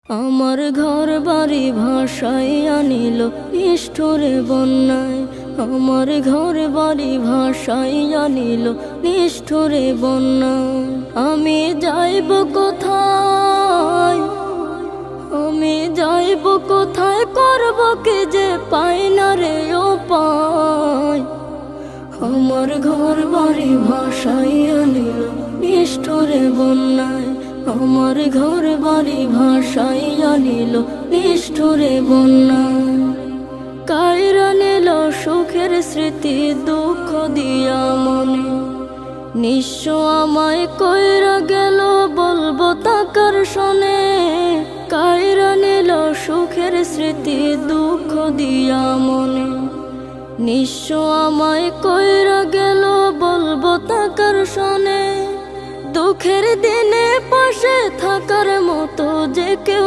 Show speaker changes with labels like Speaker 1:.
Speaker 1: আমার ঘর বাড়ি ভাসাইয়া নিল নিষ্ঠুরে বন্যায়। আমার ঘর বাড়ি ভাসাইয়া নিল নিষ্ঠুরে বন্যায়। আমি যাইব কোথায়, আমি যাইব কোথায়, করব কি যে পাই না রে উপায়। আমার ঘর বাড়ি ভাসাইয়া নিল নিষ্ঠুরে বন্যায়। আমার ঘর বাড়ি ভাসাইয়া নিল নিষ্ঠুরে বন্যায়। কাইরা নিল সুখের স্মৃতি দুঃখ দিয়া মনে। নিঃস্ব আমায় কইরা গেল বলবো তাকার শোনে। কাইরা নিল সুখের স্মৃতি দুঃখ দিয়া মনে। নিঃস্ব আমায় কইরা গেল বলবো তাকার শোনে। দুঃখের দিনে পাশে থাকার মতো যে কেউ